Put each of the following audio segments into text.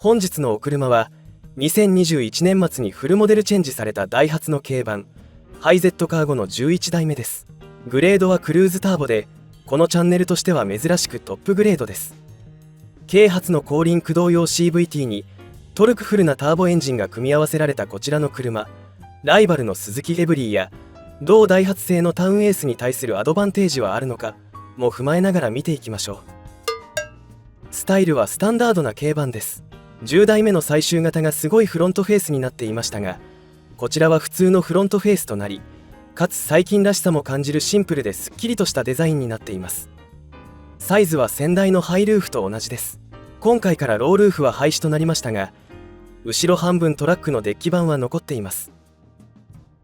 本日のお車は2021年末にフルモデルチェンジされたダイハツの軽バンハイゼットカーゴの11代目です。グレードはクルーズターボで、このチャンネルとしては珍しくトップグレードです。軽初の後輪駆動用 CVT にトルクフルなターボエンジンが組み合わせられたこちらの車、ライバルのスズキエブリーや同ダイハツ製のタウンエースに対するアドバンテージはあるのかも踏まえながら見ていきましょう。スタイルはスタンダードな軽バンです。10代目の最終型がすごいフロントフェースになっていましたが、こちらは普通のフロントフェースとなり、かつ最近らしさも感じるシンプルですっきりとしたデザインになっています。サイズは先代のハイルーフと同じです。今回からロールーフは廃止となりましたが、後ろ半分トラックのデッキ板は残っています。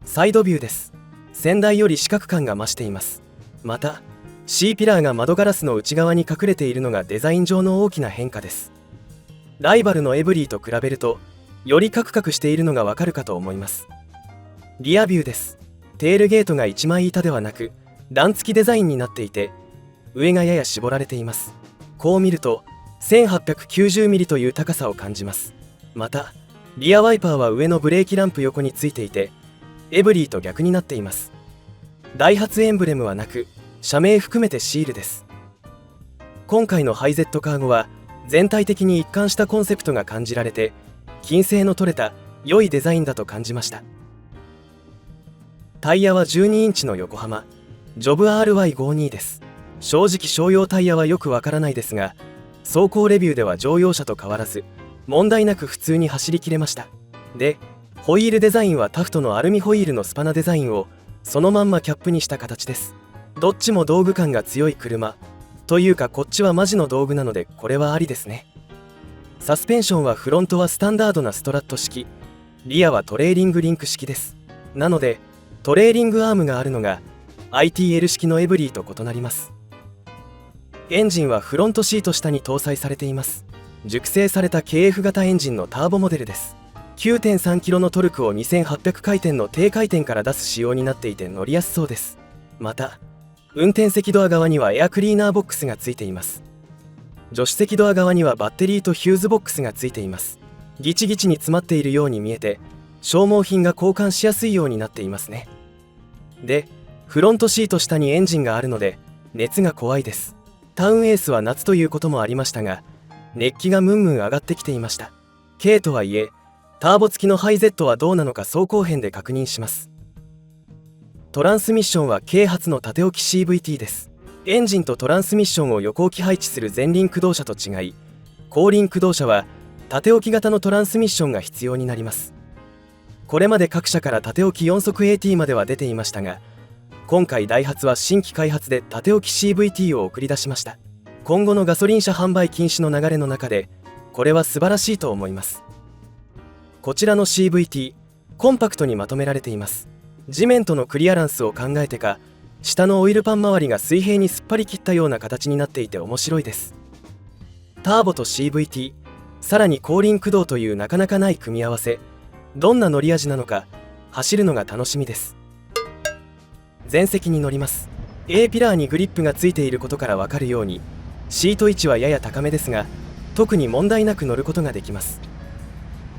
サイドビューです。先代より視覚感が増しています。また C ピラーが窓ガラスの内側に隠れているのがデザイン上の大きな変化です。ライバルのエブリーと比べるとよりカクカクしているのがわかるかと思います。リアビューです。テールゲートが一枚板ではなく段付きデザインになっていて、上がやや絞られています。こう見ると 1890mm という高さを感じます。またリアワイパーは上のブレーキランプ横についていて、エブリーと逆になっています。ダイハツエンブレムはなく社名含めてシールです。今回のハイゼットカーゴは全体的に一貫したコンセプトが感じられて、均整の取れた良いデザインだと感じました。タイヤは12インチの横浜ジョブ RY52 です。正直商用タイヤはよくわからないですが、走行レビューでは乗用車と変わらず問題なく普通に走りきれました。で、ホイールデザインはタフトのアルミホイールのスパナデザインをそのまんまキャップにした形です。どっちも道具感が強い車というか、こっちはマジの道具なのでこれはありですね。サスペンションはフロントはスタンダードなストラット式、リアはトレーリングリンク式です。なのでトレーリングアームがあるのが ITL 式のエブリーと異なります。エンジンはフロントシート下に搭載されています。熟成された KF 型エンジンのターボモデルです。 9.3kg のトルクを2800回転の低回転から出す仕様になっていて乗りやすそうです。また運転席ドア側にはエアクリーナーボックスがついています。助手席ドア側にはバッテリーとヒューズボックスがついています。ギチギチに詰まっているように見えて、消耗品が交換しやすいようになっていますね。で、フロントシート下にエンジンがあるので熱が怖いです。タウンエースは夏ということもありましたが、熱気がムンムン上がってきていました。軽とはいえターボ付きのハイゼットはどうなのか走行編で確認します。トランスミッションは軽初の縦置き CVT です。エンジンとトランスミッションを横置き配置する前輪駆動車と違い、後輪駆動車は縦置き型のトランスミッションが必要になります。これまで各社から縦置き4速 AT までは出ていましたが、今回ダイハツは新規開発で縦置き CVT を送り出しました。今後のガソリン車販売禁止の流れの中でこれは素晴らしいと思います。こちらの CVT コンパクトにまとめられています。地面とのクリアランスを考えてか、下のオイルパン周りが水平にすっぱり切ったような形になっていて面白いです。ターボと CVT、 さらに後輪駆動というなかなかない組み合わせ、どんな乗り味なのか走るのが楽しみです。前席に乗ります。 A ピラーにグリップがついていることから分かるようにシート位置はやや高めですが、特に問題なく乗ることができます。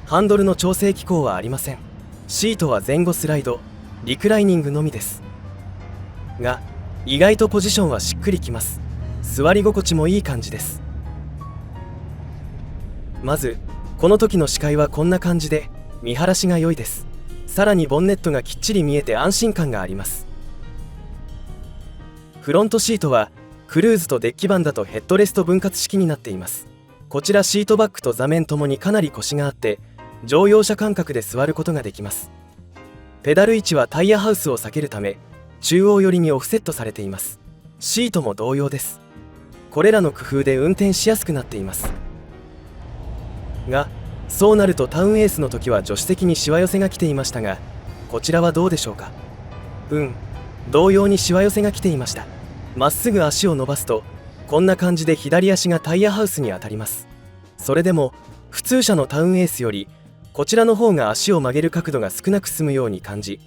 ハンドルの調整機構はありません。シートは前後スライドリクライニングのみですが、意外とポジションはしっくりきます。座り心地もいい感じです。まずこの時の視界はこんな感じで見晴らしが良いです。さらにボンネットがきっちり見えて安心感があります。フロントシートはクルーズとデッキ板だとヘッドレスト分割式になっています。こちらシートバックと座面ともにかなりコシがあって乗用車感覚で座ることができます。ペダル位置はタイヤハウスを避けるため中央寄りにオフセットされています。シートも同様です。これらの工夫で運転しやすくなっていますが、そうなるとタウンエースの時は助手席にしわ寄せが来ていましたが、こちらはどうでしょうか。同様にしわ寄せが来ていました。まっすぐ足を伸ばすとこんな感じで左足がタイヤハウスに当たります。それでも普通車のタウンエースよりこちらの方が足を曲げる角度が少なく済むように感じ、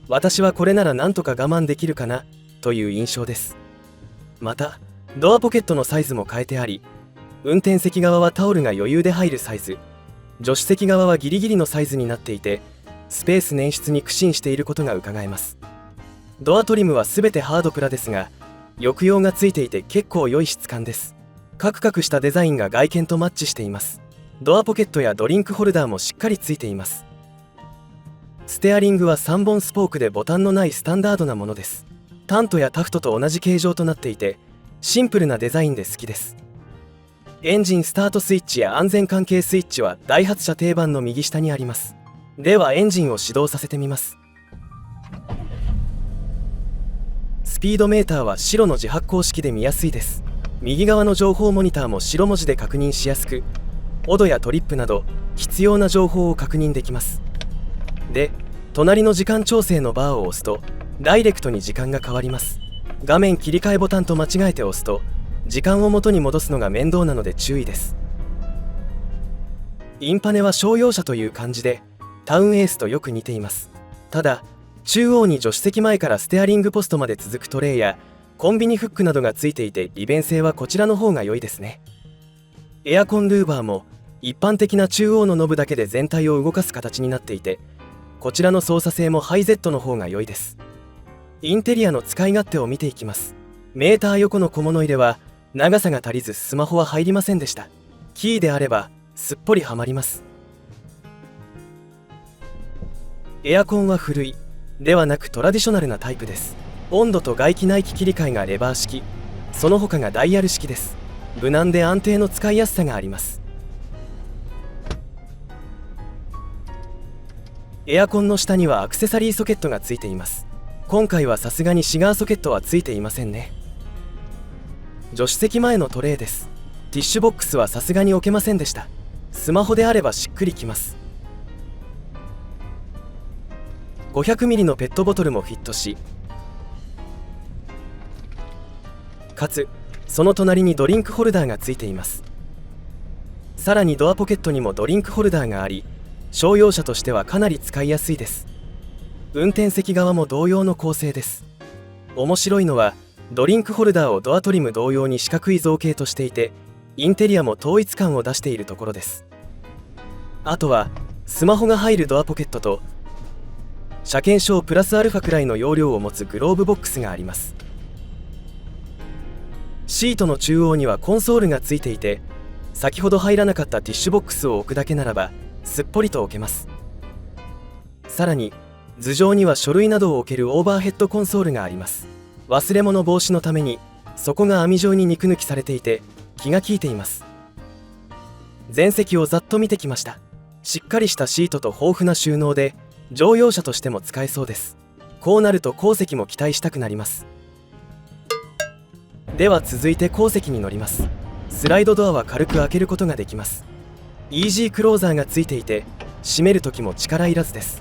私はこれならなんとか我慢できるかなという印象です。またドアポケットのサイズも変えてあり、運転席側はタオルが余裕で入るサイズ、助手席側はギリギリのサイズになっていて、スペース捻出に苦心していることがうかがえます。ドアトリムは全てハードプラですが、抑揚がついていて結構良い質感です。カクカクしたデザインが外見とマッチしています。ドアポケットやドリンクホルダーもしっかりついています。ステアリングは3本スポークでボタンのないスタンダードなものです。タントやタフトと同じ形状となっていて、シンプルなデザインで好きです。エンジンスタートスイッチや安全関係スイッチはダイハツ車定番の右下にあります。ではエンジンを始動させてみます。スピードメーターは白の自発光式で見やすいです。右側の情報モニターも白文字で確認しやすく、オドやトリップなど必要な情報を確認できます。で、隣の時間調整のバーを押すとダイレクトに時間が変わります。画面切り替えボタンと間違えて押すと時間を元に戻すのが面倒なので注意です。インパネは商用車という感じでタウンエースとよく似ています。ただ中央に助手席前からステアリングポストまで続くトレイやコンビニフックなどがついていて、利便性はこちらの方が良いですね。エアコンルーバーも一般的な中央のノブだけで全体を動かす形になっていて、こちらの操作性もハイ Z の方が良いです。インテリアの使い勝手を見ていきます。メーター横の小物入れは長さが足りずスマホは入りませんでした。キーであればすっぽりはまります。エアコンは古いではなくトラディショナルなタイプです。温度と外気内気切り替えがレバー式、その他がダイヤル式です。無難で安定の使いやすさがあります。エアコンの下にはアクセサリーソケットがついています。今回はさすがにシガーソケットはついていませんね。助手席前のトレイです。ティッシュボックスはさすがに置けませんでした。スマホであればしっくりきます。500ml のペットボトルもフィットし、かつその隣にドリンクホルダーがついています。さらにドアポケットにもドリンクホルダーがあり、商用車としてはかなり使いやすいです。運転席側も同様の構成です。面白いのはドリンクホルダーをドアトリム同様に四角い造形としていて、インテリアも統一感を出しているところです。あとはスマホが入るドアポケットと車検証プラスアルファくらいの容量を持つグローブボックスがあります。シートの中央にはコンソールがついていて、先ほど入らなかったティッシュボックスを置くだけならばすっぽりと置けます。さらに頭上には書類などを置けるオーバーヘッドコンソールがあります。忘れ物防止のために底が網状に肉抜きされていて気が利いています。前席をざっと見てきました。しっかりしたシートと豊富な収納で乗用車としても使えそうです。こうなると後席も期待したくなります。では続いて後席に乗ります。スライドドアは軽く開けることができます。イージークローザーがついていて閉める時も力いらずです。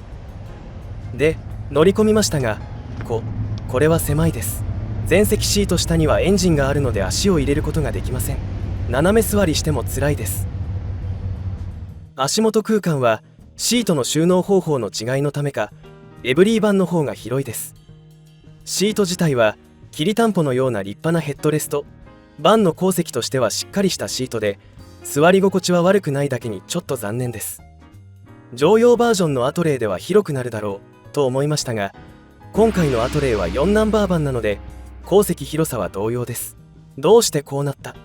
で乗り込みましたが、これは狭いです。前席シート下にはエンジンがあるので足を入れることができません。斜め座りしても辛いです。足元空間はシートの収納方法の違いのためかエブリー版の方が広いです。シート自体はきりたんぽのような立派なヘッドレスト、バンの後席としてはしっかりしたシートで座り心地は悪くないだけにちょっと残念です。乗用バージョンのアトレイでは広くなるだろうと思いましたが、今回のアトレイは4ナンバー版なので後席広さは同様です。どうしてこうなった？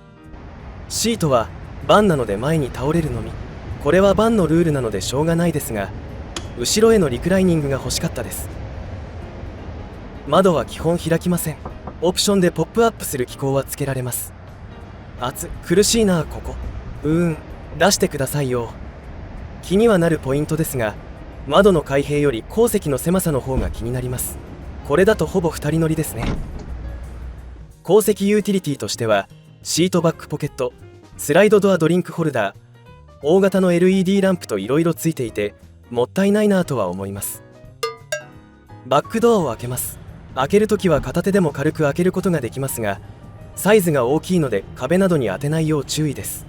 シートはバンなので前に倒れるのみ。これはバンのルールなのでしょうがないですが、後ろへのリクライニングが欲しかったです。窓は基本開きません。オプションでポップアップする機構はつけられます。苦しいなここ。出してくださいよ。気にはなるポイントですが、窓の開閉より後席の狭さの方が気になります。これだとほぼ2人乗りですね。後席ユーティリティとしてはシートバックポケット、スライドドアドリンクホルダー、大型の LED ランプといろいろついていてもったいないなとは思います。バックドアを開けます。開けるときは片手でも軽く開けることができますが、サイズが大きいので壁などに当てないよう注意です。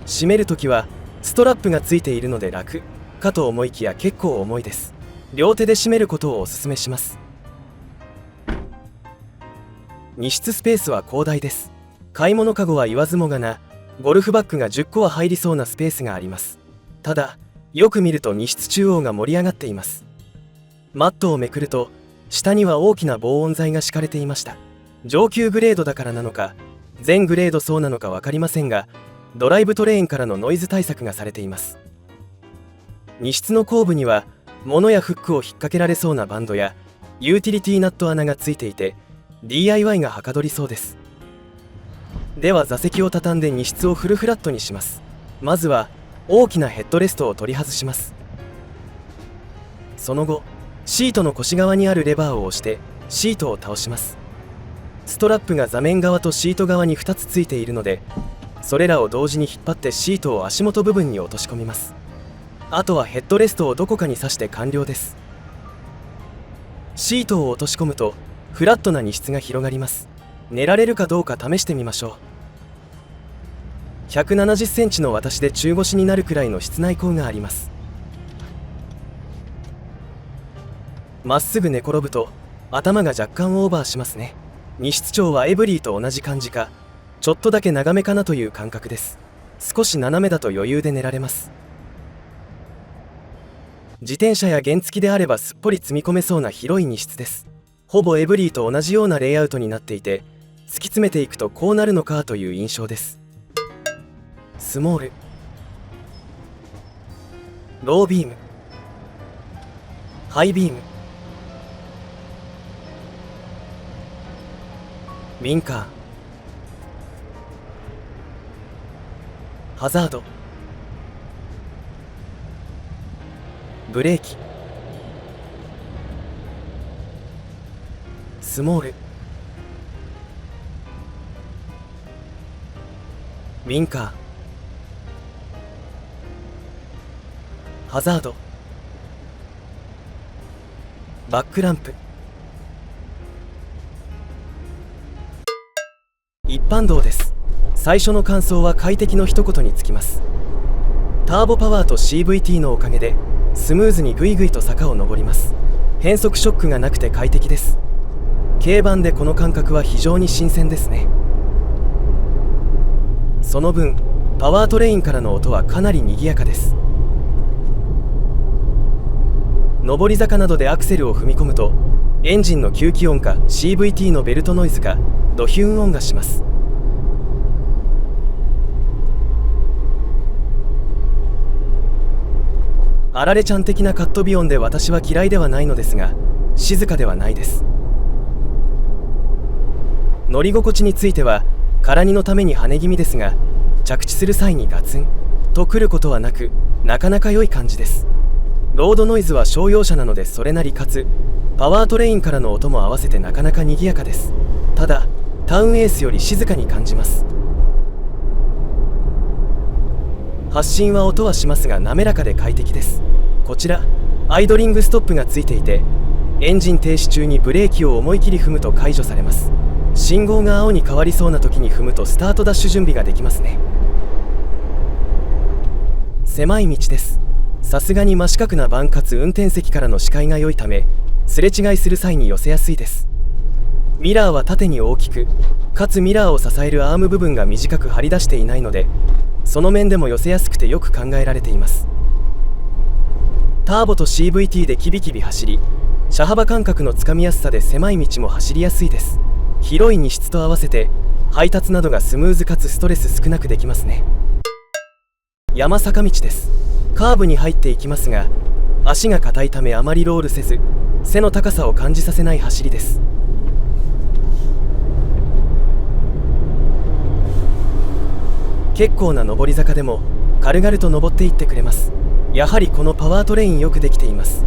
閉めるときはストラップがついているので楽かと思いきや結構重いです。両手で閉めることをお勧めします。荷室スペースは広大です。買い物かごは言わずもがな、ゴルフバッグが10個は入りそうなスペースがあります。ただよく見ると荷室中央が盛り上がっています。マットをめくると下には大きな防音材が敷かれていました。上級グレードだからなのか全グレードそうなのか分かりませんが、ドライブトレーンからのノイズ対策がされています。荷室の後部には物やフックを引っ掛けられそうなバンドやユーティリティナット穴がついていて DIY がはかどりそうです。では座席を畳んで荷室をフルフラットにします。まずは大きなヘッドレストを取り外します。その後シートの腰側にあるレバーを押してシートを倒します。ストラップが座面側とシート側に2つついているので、それらを同時に引っ張ってシートを足元部分に落とし込みます。あとはヘッドレストをどこかに挿して完了です。シートを落とし込むとフラットな荷室が広がります。寝られるかどうか試してみましょう。170センチの私で中腰になるくらいの室内高があります。まっすぐ寝転ぶと頭が若干オーバーしますね。荷室長はエブリーと同じ感じかちょっとだけ長めかなという感覚です。少し斜めだと余裕で寝られます。自転車や原付であればすっぽり積み込めそうな広い荷室です。ほぼエブリーと同じようなレイアウトになっていて、突き詰めていくとこうなるのかという印象です。スモール、ロービーム、ハイビーム、ウィンカー、ハザード、ブレーキ、スモール、ウィンカー、ハザード、バックランプ。一般道です。最初の感想は快適の一言につきます。ターボパワーと CVT のおかげでスムーズにぐいぐいと坂を登ります。変速ショックがなくて快適です。軽バンでこの感覚は非常に新鮮ですね。その分パワートレインからの音はかなり賑やかです。上り坂などでアクセルを踏み込むとエンジンの吸気音か CVT のベルトノイズかドヒューン音がします。あられちゃん的なカットビ音で私は嫌いではないのですが、静かではないです。乗り心地については空荷のために跳ね気味ですが、着地する際にガツンとくることはなく、なかなか良い感じです。ロードノイズは商用車なのでそれなりかつパワートレインからの音も合わせてなかなか賑やかです。ただタウンエースより静かに感じます。発進は音はしますが滑らかで快適です。こちらアイドリングストップがついていて、エンジン停止中にブレーキを思い切り踏むと解除されます。信号が青に変わりそうな時に踏むとスタートダッシュ準備ができますね。狭い道です。さすがに真四角なバンかつ運転席からの視界が良いためすれ違いする際に寄せやすいです。ミラーは縦に大きく、かつミラーを支えるアーム部分が短く張り出していないので、その面でも寄せやすくてよく考えられています。ターボと CVT でキビキビ走り、車幅感覚のつかみやすさで狭い道も走りやすいです。広い荷室と合わせて配達などがスムーズかつストレス少なくできますね。山坂道です。カーブに入っていきますが、足が硬いためあまりロールせず、背の高さを感じさせない走りです。結構な上り坂でも軽々と登っていってくれます。やはりこのパワートレインよくできています。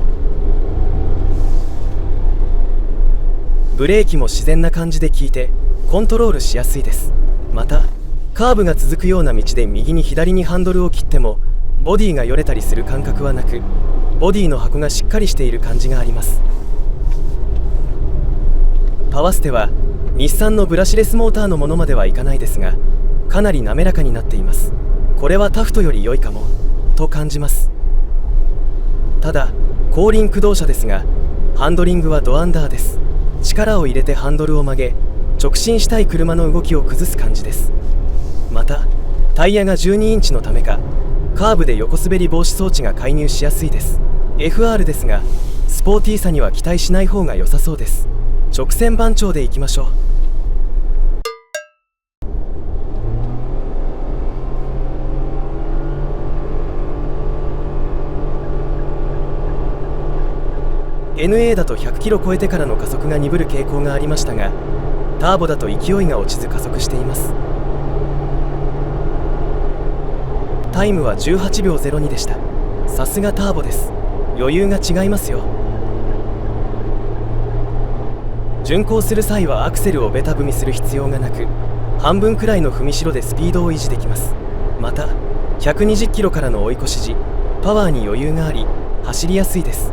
ブレーキも自然な感じで効いてコントロールしやすいです。またカーブが続くような道で右に左にハンドルを切ってもボディがよれたりする感覚はなく、ボディの箱がしっかりしている感じがあります。パワステは日産のブラシレスモーターのものまではいかないですが、かなり滑らかになっています。これはタフトより良いかもと感じます。ただ後輪駆動車ですが、ハンドリングはドアンダーです。力を入れてハンドルを曲げ直進したい車の動きを崩す感じです。またタイヤが12インチのためかカーブで横滑り防止装置が介入しやすいです。 FR ですがスポーティーさには期待しない方が良さそうです。直線番長でいきましょう。NA だと100キロ超えてからの加速が鈍る傾向がありましたが、ターボだと勢いが落ちず加速しています。タイムは18秒02でした。さすがターボです。余裕が違いますよ。巡航する際はアクセルをベタ踏みする必要がなく、半分くらいの踏みしろでスピードを維持できます。また120キロからの追い越し時、パワーに余裕があり走りやすいです。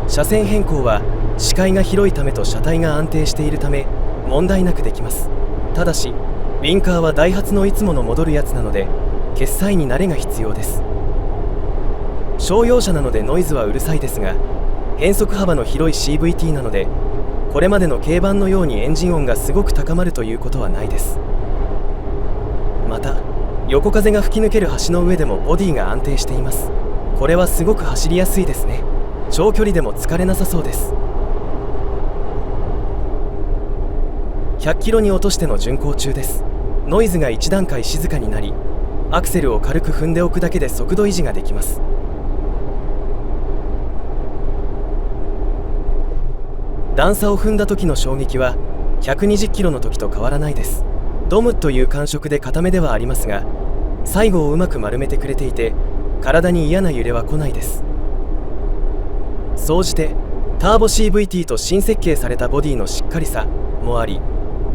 車線変更は視界が広いためと車体が安定しているため問題なくできます。ただしウィンカーはダイハツのいつもの戻るやつなので決済に慣れが必要です。商用車なのでノイズはうるさいですが、変速幅の広い CVT なのでこれまでの軽バンのようにエンジン音がすごく高まるということはないです。また横風が吹き抜ける橋の上でもボディが安定しています。これはすごく走りやすいですね。長距離でも疲れなさそうです。100キロに落としての巡航中です。ノイズが1段階静かになり、アクセルを軽く踏んでおくだけで速度維持ができます。段差を踏んだ時の衝撃は120キロの時と変わらないです。ドムという感触で固めではありますが、最後をうまく丸めてくれていて体に嫌な揺れは来ないです。総じてターボ CVT と新設計されたボディのしっかりさもあり、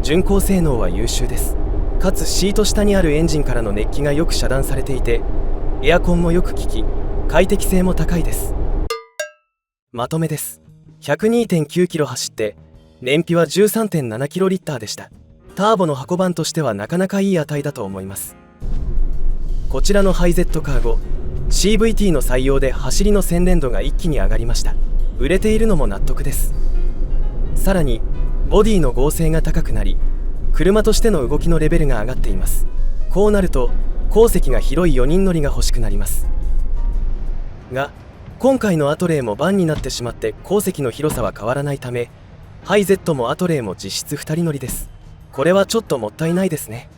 巡航性能は優秀です。かつシート下にあるエンジンからの熱気がよく遮断されていて、エアコンもよく効き快適性も高いです。まとめです。 102.9 キロ走って燃費は 13.7 キロリッターでした。ターボの箱番としてはなかなかいい値だと思います。こちらのハイゼットカーゴCVT の採用で走りの洗練度が一気に上がりました。売れているのも納得です。さらにボディの剛性が高くなり、車としての動きのレベルが上がっています。こうなると後席が広い4人乗りが欲しくなりますが、今回のアトレイもバンになってしまって後席の広さは変わらないため、ハイゼットもアトレイも実質2人乗りです。これはちょっともったいないですね。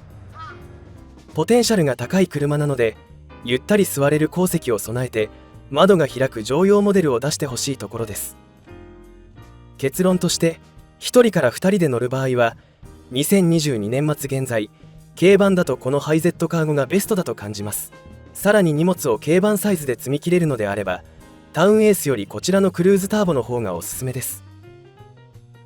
ポテンシャルが高い車なのでゆったり座れる後席を備えて窓が開く乗用モデルを出してほしいところです。結論として、1人から2人で乗る場合は2022年末現在軽バンだとこのハイゼットカーゴがベストだと感じます。さらに荷物を軽バンサイズで積み切れるのであればタウンエースよりこちらのクルーズターボの方がおすすめです。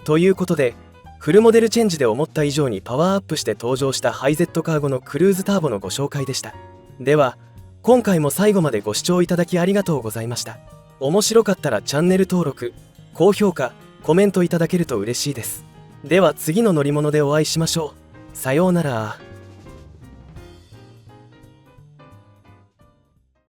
ということでフルモデルチェンジで思った以上にパワーアップして登場したハイゼットカーゴのクルーズターボのご紹介でした。では今回も最後までご視聴いただきありがとうございました。面白かったらチャンネル登録、高評価、コメントいただけると嬉しいです。では次の乗り物でお会いしましょう。さようなら。